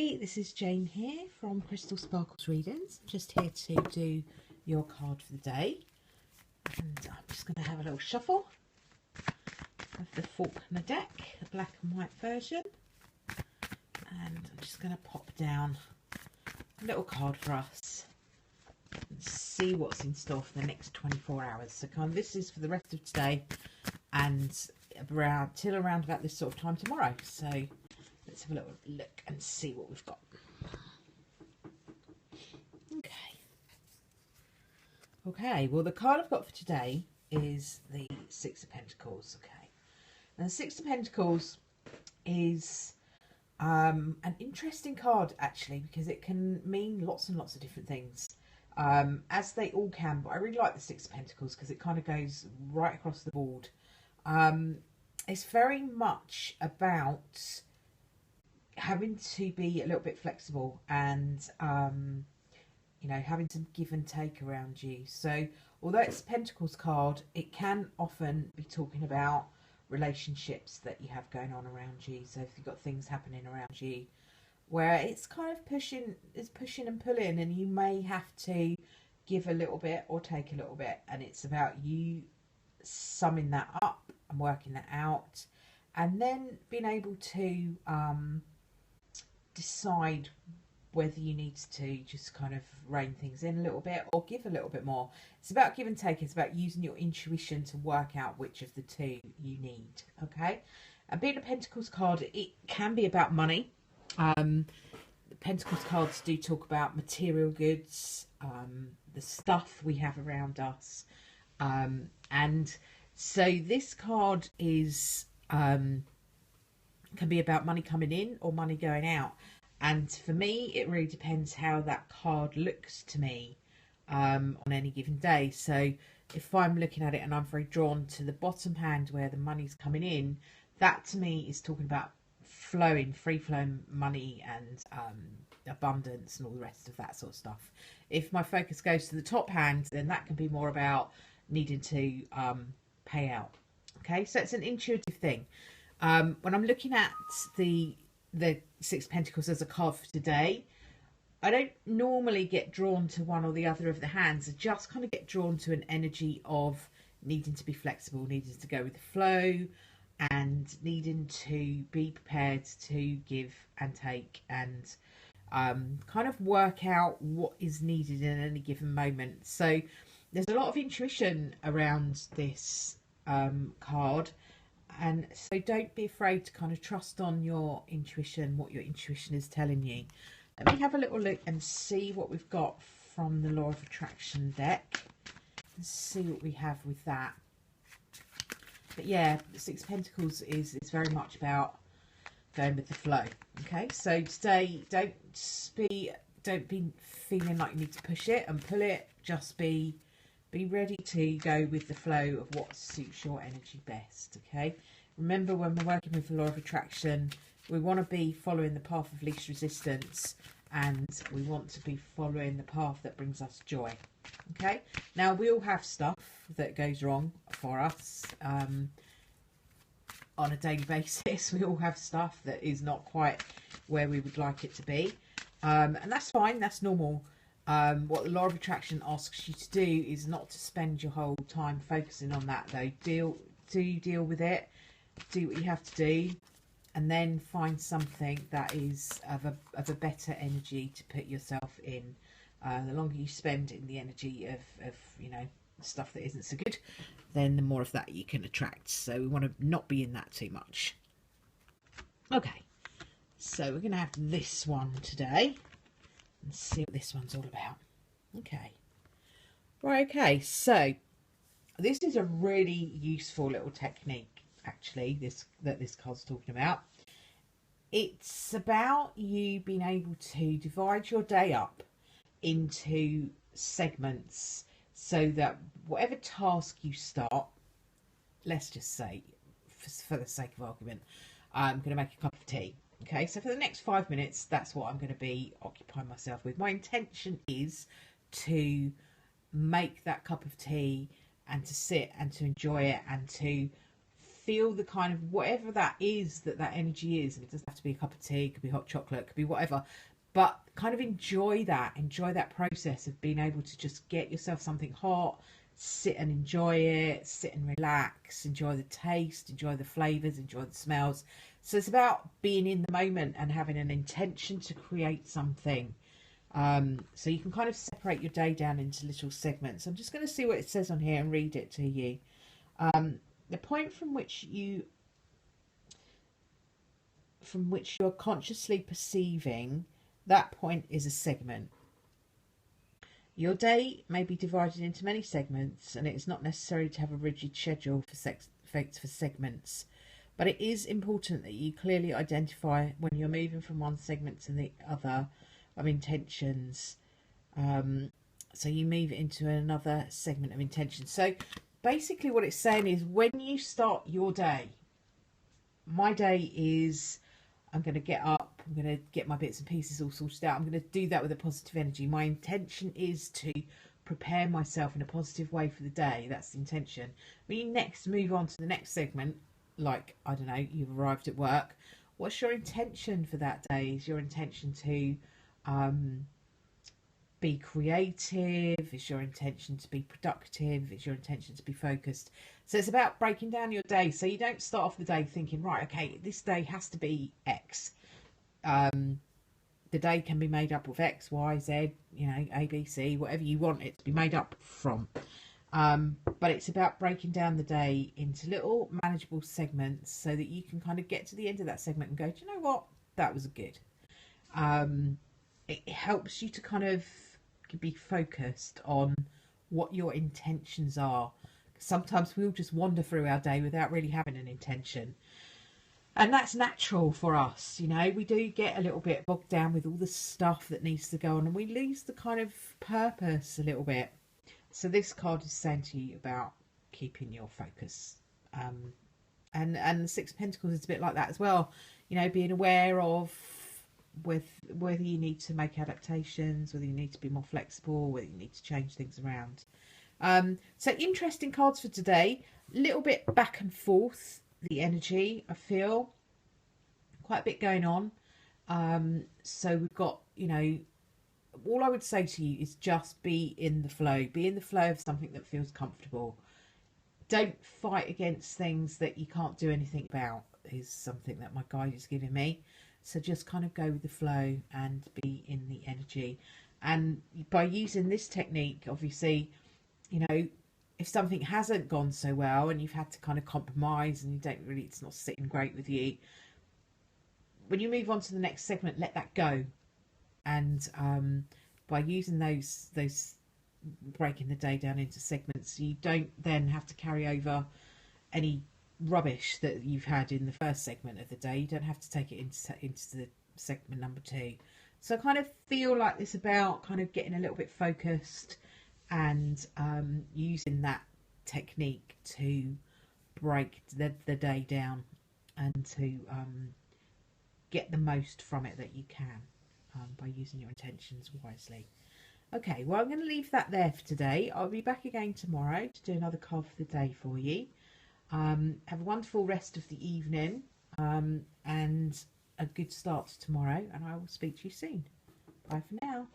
Hi, this is Jane here from Crystal Sparkles Readings. Just here to do your card for the day. And I'm just going to have a little shuffle of the Faulkner deck, the black and white version. And I'm just going to pop down a little card for us and see what's in store for the next 24 hours. So this is for the rest of today and till around about this sort of time tomorrow. So let's have a little look and see what we've got. Okay, well the card I've got for today is the Six of Pentacles. Okay, and the Six of Pentacles is an interesting card actually, because it can mean lots and lots of different things, as they all can, but I really like the Six of Pentacles because it kind of goes right across the board. It's very much about having to be a little bit flexible and you know, having to give and take around you. So although it's a Pentacles card, it can often be talking about relationships that you have going on around you. So if you've got things happening around you where it's kind of pushing and pulling, and you may have to give a little bit or take a little bit, and it's about you summing that up and working that out, and then being able to decide whether you need to just kind of rein things in a little bit or give a little bit more. It's about give and take. It's about using your intuition to work out which of the two you need. Okay, and being a Pentacles card, it can be about money. The Pentacles cards do talk about material goods, the stuff we have around us, and so this card is can be about money coming in or money going out. And for me, it really depends how that card looks to me on any given day. So if I'm looking at it and I'm very drawn to the bottom hand where the money's coming in, that to me is talking about flowing, free-flowing money and abundance and all the rest of that sort of stuff. If my focus goes to the top hand, then that can be more about needing to pay out. Okay, so it's an intuitive thing. When I'm looking at the Six of Pentacles as a card for today, I don't normally get drawn to one or the other of the hands. I just kind of get drawn to an energy of needing to be flexible, needing to go with the flow, and needing to be prepared to give and take and kind of work out what is needed in any given moment. So there's a lot of intuition around this card. And so don't be afraid to kind of trust on your intuition, what your intuition is telling you. Let me have a little look and see what we've got from the Law of Attraction deck. Let's see what we have with that. But yeah, the Six of Pentacles is very much about going with the flow. Okay, so today don't be feeling like you need to push it and pull it. Just be ready to go with the flow of what suits your energy best. Okay, remember, when we're working with the Law of Attraction, we want to be following the path of least resistance, and we want to be following the path that brings us joy. Okay, now we all have stuff that goes wrong for us on a daily basis. We all have stuff that is not quite where we would like it to be, and that's fine, that's normal. What the Law of Attraction asks you to do is not to spend your whole time focusing on that, though. Deal with it, do what you have to do, and then find something that is of a better energy to put yourself in. The longer you spend in the energy of you know, stuff that isn't so good, then the more of that you can attract. So we want to not be in that too much. Okay, so we're going to have this one today and see what this one's all about. Okay, right, okay, so this is a really useful little technique actually, this card's talking about. It's about you being able to divide your day up into segments, so that whatever task you start, let's just say for the sake of argument, I'm going to make a cup of tea. Okay, so for the next 5 minutes, that's what I'm going to be occupying myself with. My intention is to make that cup of tea and to sit and to enjoy it and to feel the kind of whatever that is, that energy is, and it doesn't have to be a cup of tea, it could be hot chocolate, it could be whatever, but kind of enjoy that process of being able to just get yourself something hot, sit and enjoy it, sit and relax, enjoy the taste, enjoy the flavors, enjoy the smells. So it's about being in the moment and having an intention to create something. So you can kind of separate your day down into little segments. I'm just going to see what it says on here and read it to you. The point from which you're consciously perceiving, that point is a segment. Your day may be divided into many segments, and it is not necessary to have a rigid schedule for segments. But it is important that you clearly identify when you're moving from one segment to the other of intentions. So you move into another segment of intention. So basically what it's saying is, when you start your day, my day is, I'm going to get up, I'm going to get my bits and pieces all sorted out. I'm going to do that with a positive energy. My intention is to prepare myself in a positive way for the day. That's the intention. When you next move on to the next segment, like, I don't know, you've arrived at work, what's your intention for that day? Is your intention to be creative? Is your intention to be productive? Is your intention to be focused? So it's about breaking down your day, so you don't start off the day thinking, right, okay, this day has to be X. The day can be made up of X, Y, Z, you know, A, B, C, whatever you want it to be made up from. But it's about breaking down the day into little manageable segments so that you can kind of get to the end of that segment and go, do you know what, that was good. It helps you to kind of be focused on what your intentions are. Sometimes we'll just wander through our day without really having an intention, and that's natural for us. You know, we do get a little bit bogged down with all the stuff that needs to go on, and we lose the kind of purpose a little bit. So this card is saying to you about keeping your focus, and the Six of Pentacles is a bit like that as well. You know, being aware of whether you need to make adaptations, whether you need to be more flexible, whether you need to change things around. So interesting cards for today. A little bit back and forth, the energy, I feel. Quite a bit going on. So we've got, you know, all I would say to you is just be in the flow. Be in the flow of something that feels comfortable. Don't fight against things that you can't do anything about, is something that my guide is giving me. So just kind of go with the flow and be in the energy. And by using this technique, obviously, you know, if something hasn't gone so well and you've had to kind of compromise and you don't really, it's not sitting great with you, when you move on to the next segment, let that go. And by using those breaking the day down into segments, you don't then have to carry over any rubbish that you've had in the first segment of the day. You don't have to take it into the segment number 2. So I kind of feel like it's about kind of getting a little bit focused and using that technique to break the day down and to get the most from it that you can by using your intentions wisely. Okay, well, I'm going to leave that there for today. I'll be back again tomorrow to do another card for the day for you. Have a wonderful rest of the evening and a good start to tomorrow, and I will speak to you soon. Bye for now.